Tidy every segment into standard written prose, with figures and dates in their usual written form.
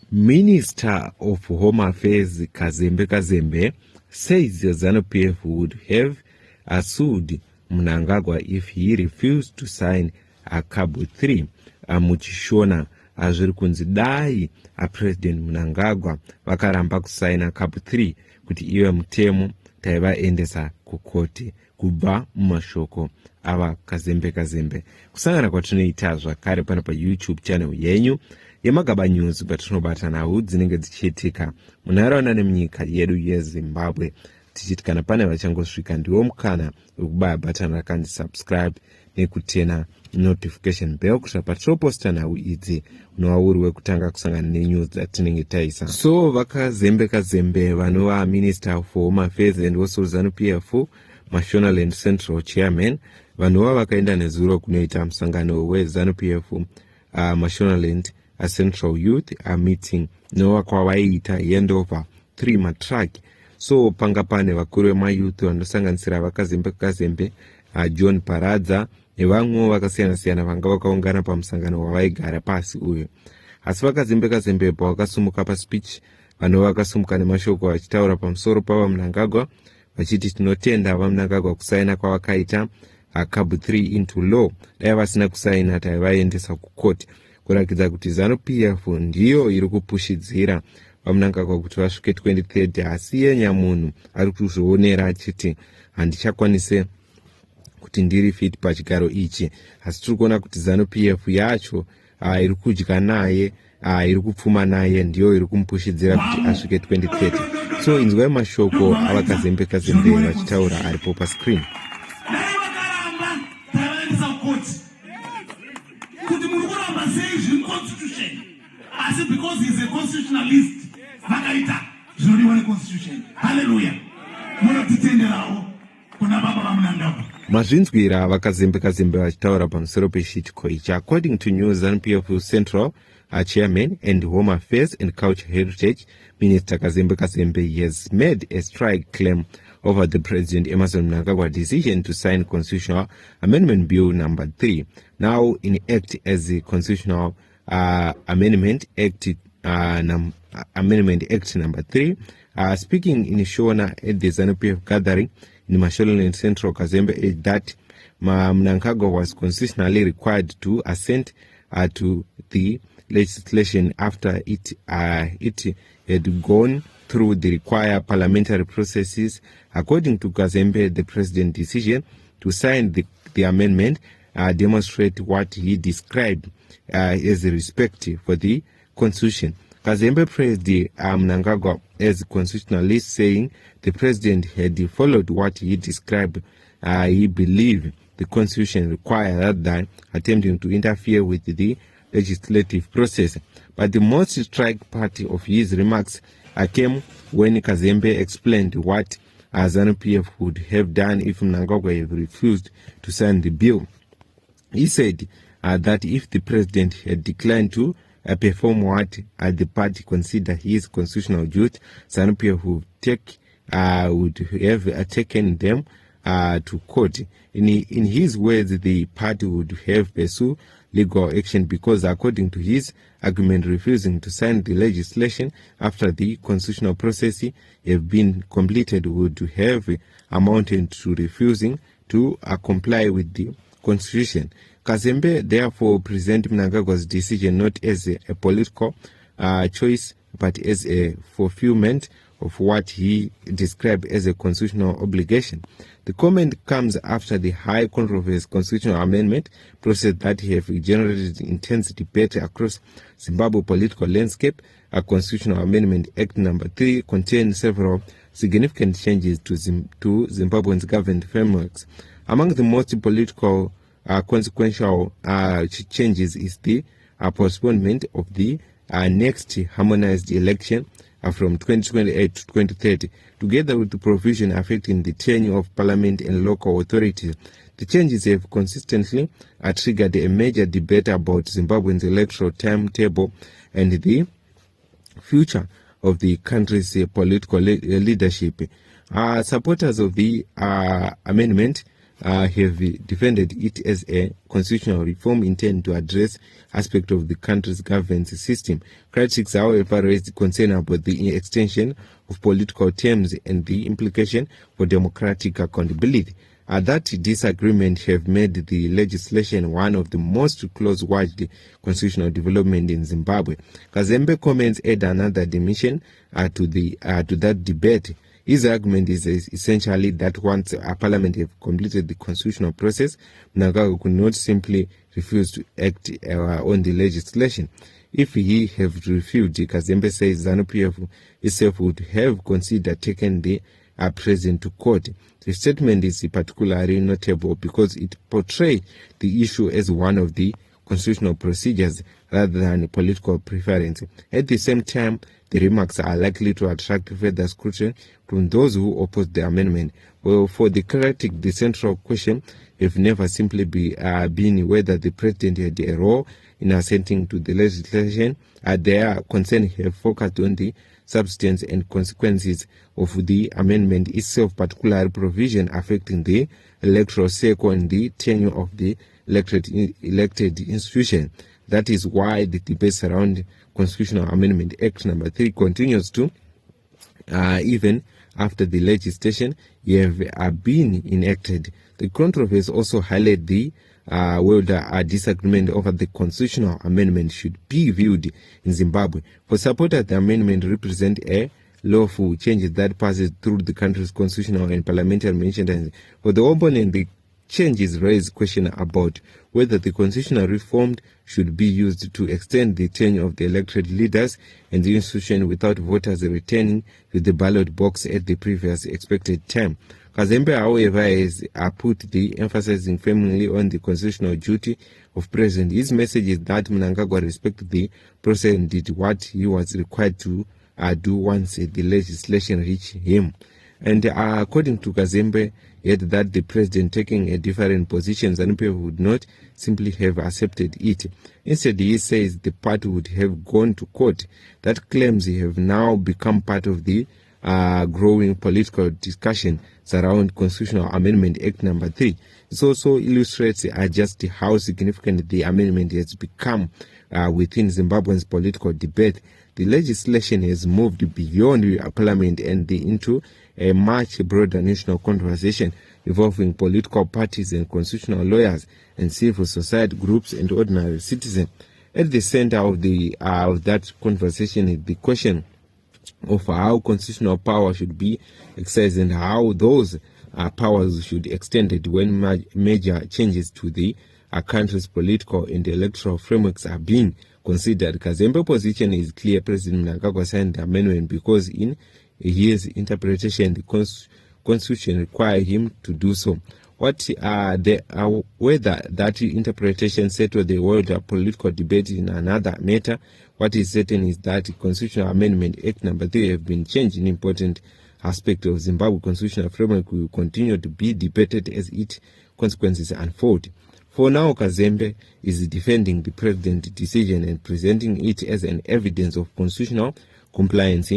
Minister of Home Affairs Kazembe says the Zanu-PF would have sued Mnangagwa if he refused to sign a CAB3. Muchishona zviri kunzi dai President Mnangagwa vakaramba kusaina CAB3 kuti iwe mutemo taivaendesa kukoti kubva mumashoko ava Kazembe. Kusangana kwatinoita zvakare pano pa YouTube channel yenyu yeMagaba News patinobata nhau dzinenge dzichiitika munharaunda nemunyika yedu yeZimbabwe, tichiti kana pane vachangosvika ndiwo mukana wekubaya bhatani rakanzi subscribe nekutena notification bell kuti patinoposta nhau idzi unova uri wekutanga kusangana nenews dzatinenge taisa. So Kazembe vanova Minister for Home Affairs and also Zanu-PF Mashonaland Central Chairman vanova vakaenda nezuro kunoita musangano weZanu-PF Mashonaland Central Youth meeting nova kwavaiita handover 3 matrack. So panga pane vakuru vemayouth vanosanganisira vakazembe John Paradza nevamwewo vakasiyana-siyana vanga vakaungana pamusangano wavaigara pasi uyo. Asi vakazembe pavakasumuka paspeech vanova vakasumuka nemashoko vachitaura pamusoro pava Mnangagwa vachiti tinotenda vaMnangagwa kusaina kwavakaita CAB3 into law, dai vasina kusaina taivaendesa kukoti, kurakidza kuti Zanu-PF ndiyo iri kupushidzira vaMnangagwa kuti vasvike 2030. Asi yenyamunhu ari kuzvionera achiti handichakwanise kuti ndiri fit pachigaro ichi. Asi tiri kuona kuti Zanu-PF yacho iri kudya naye, iri kupfuma naye, ndiyo iri kumupushidzira kuti asvike 2030. So inzwai mashoko ava Kazembe vachitaura aripo pascreen. Because he's a constitutionalist, vakaita zvinodiwa neconstitution. Hallelujah. Munotitenderawo kuna baba vaMnangagwa. Mazvinzwira vakazembe vachitaura pamusoro pechitiko ichi. According to news, Zanu-PF Central Chairman and Home Affairs and Cultural Heritage Minister Kazembe has made a strike claim over the President Emerson Mnangagwa decision to sign Constitutional Amendment Bill number 3, now in act as the Constitutional Amendment Act Amendment Act number 3. Speaking in Shona at the Zanu-PF gathering in Mashonaland Central, Kazembe said that Mnangagwa was constitutionally required to assent to the legislation after it had gone through the required parliamentary processes. According to Kazembe, the president's decision to sign the amendment demonstrate what he described as respect for the constitution. Kazembe praised Mnangagwa as constitutionalist, saying the president had followed what he described. He believed the constitution required rather than attempting to interfere with the legislative process. But the most striking part of his remarks came when Kazembe explained what Zanu-PF would have done if Mnangagwa had refused to sign the bill. He said that if the president had declined to perform what the party considered his constitutional duty, Zanu-PF would have taken them to court. In his words, the party would have pursued legal action because, according to his argument, refusing to sign the legislation after the constitutional process have been completed would have amounted to refusing to comply with the constitution. Kazembe therefore present Mnangagwa's decision not as a political choice but as a fulfillment of what he described as a constitutional obligation. The comment comes after the high controversial constitutional amendment process that have generated intense debate across Zimbabwe political landscape. A constitutional amendment Act number 3 contains several significant changes to Zimbabwe's government frameworks. Among the most political consequential changes is the postponement of the next harmonized election from 2028 to 2030, together with the provision affecting the tenure of parliament and local authorities. The changes have consistently triggered a major debate about Zimbabwe's electoral timetable and the future of the country's political leadership. Supporters of the amendment have defended it as a constitutional reform intended to address aspects of the country's governance system. Critics, however, raised concern about the extension of political terms and the implication for democratic accountability. That disagreement have made the legislation one of the most close-watched constitutional development in Zimbabwe. Kazembe comments add another dimension to that debate. His argument is essentially that once a parliament have completed the constitutional process, Mnangagwa could not simply refuse to act on the legislation. If he have refused, Kazembe says Zanu PF itself would have considered taking the president to court. The statement is particularly notable because it portrays the issue as one of the constitutional procedures rather than political preference. At the same time, the remarks are likely to attract further scrutiny from those who oppose the amendment. Well, for the critic, the central question have never simply been whether the president had a role in assenting to the legislation. Their concern have focused on the substance and consequences of the amendment itself, particularly provision affecting the electoral cycle and the tenure of the elected institution. That is why the debate around Constitutional Amendment Act number 3 continues to, even after the legislation have been enacted. The controversy also highlights the whether disagreement over the constitutional amendment should be viewed in Zimbabwe. For supporters, the amendment represents a lawful change that passes through the country's constitutional and parliamentary machinery. For the opponent, the changes raise questions about whether the constitutional reform should be used to extend the tenure of the elected leaders and the institution without voters returning to the ballot box at the previous expected time. Kazembe, however, has put the emphasis firmly on the constitutional duty of president. His message is that Mnangagwa respected the process and did what he was required to do once the legislation reached him. And according to Kazembe, yet that the president taking a different position, Zanu PF would not simply have accepted it. Instead, he says the party would have gone to court. That claims have now become part of the growing political discussion around Constitutional Amendment Act number 3. It also illustrates just how significant the amendment has become within Zimbabwe's political debate. The legislation has moved beyond parliament and into a much broader national conversation involving political parties and constitutional lawyers and civil society groups and ordinary citizens. At the center of that conversation is the question of how constitutional power should be exercised and how those powers should be extended when major changes to the country's political and electoral frameworks are being considered. Kazembe's position is clear. President Mnangagwa signed the amendment because in his interpretation, the Constitution requires him to do so. Whether that interpretation settled the world of political debate in another matter, what is certain is that the Constitutional Amendment Act number 3 have been changed in important aspect of Zimbabwe constitutional framework will continue to be debated as its consequences unfold. For now, Kazembe is defending the president's decision and presenting it as an evidence of constitutional compliance,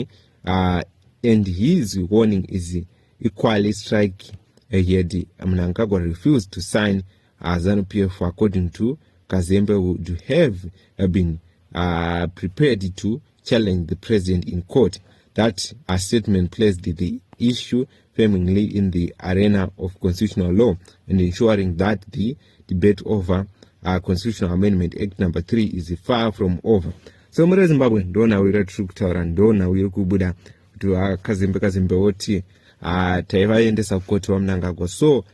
and his warning is equally striking. Yet Mnangagwa refused to sign Zanu PF. According to Kazembe, would have been prepared to challenge the president in court. That statement placed the issue firmly in the arena of constitutional law and ensuring that the debate over Constitutional Amendment Act number 3 is far from over. So muri Zimbabwe ndona wira tukutaura ndona wiri kubuda kuti Kazembe woti taivaendesa kukoti waMnangagwa. So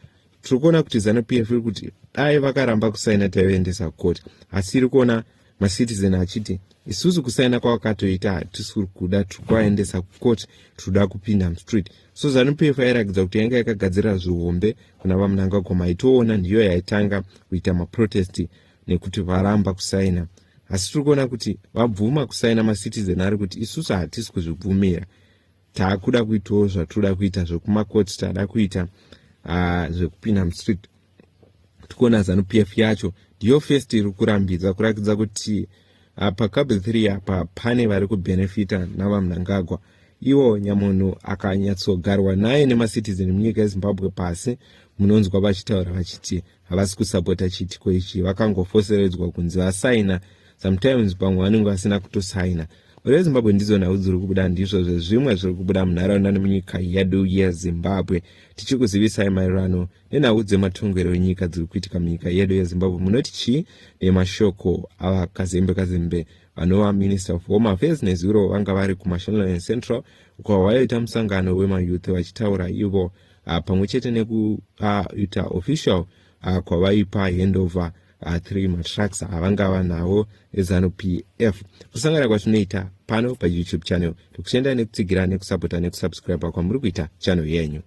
turikuona kuti Zanu PF iri kuti dai vakaramba kusaina taivaendesa kukoti, asi iri kuona macitizen achiti isusu kusaina kwavakatoita hatisiri kuda, turikuvaendesa kukoti, tiruda kupinda mustreet. So Zanu PF airakidza kuti yanga yakagadzira zvihombe kuna vaMnangagwa. Maitoona ndiyo yaitanga kuita maprotesti nekuti varamba kusaina, asi turikuona kuti vabvuma kusaina. Macitizen ari kuti isusu hatisi kuzvibvumira, taakuda kuitawo zvatoda kuita zvekumakoti, tada kuita zvekupinda mustreet. Tikuona Zanu PF yacho ndiyo first iri kurambidza kurakidza kuti paCAB3 apa pane vari kubenefita navaMnangagwa. iwo nyamunhu akanyatsogarwa naye nemacitizen munyika yezimbabwe pasi munonzwa vachitaura vachiti havasi kusapota chiitiko ichi, vakangofoseredzwa kunzi vasaina, sometimes pamwe vanenge vasina kutosaina. Zimbabwe ndizo nhau dziri kubuda, ndizvo zvezvimwe zviri kubuda munharaunda nemunyika yedu yezimbabwe, tichikuzivisai maererano nenhau dzematongero enyika dziri kuitika munyika yedu yezimbabwe. Munoti chii nemashoko ava Kazembe vanova Minister of Home Affairs nezuro vanga vari kuMashonaland Central uko vaita musangano wemayouth vachitaura ivo pamwe chete nekuita official kwavaipa handover 3 matracks avanga vanavo eZanu PF. Kusangana kwatinoita pano paYouTube channel, tikushenda nekutsigira nekusapota nekusubscribe kwamuri kuita channel yenyu.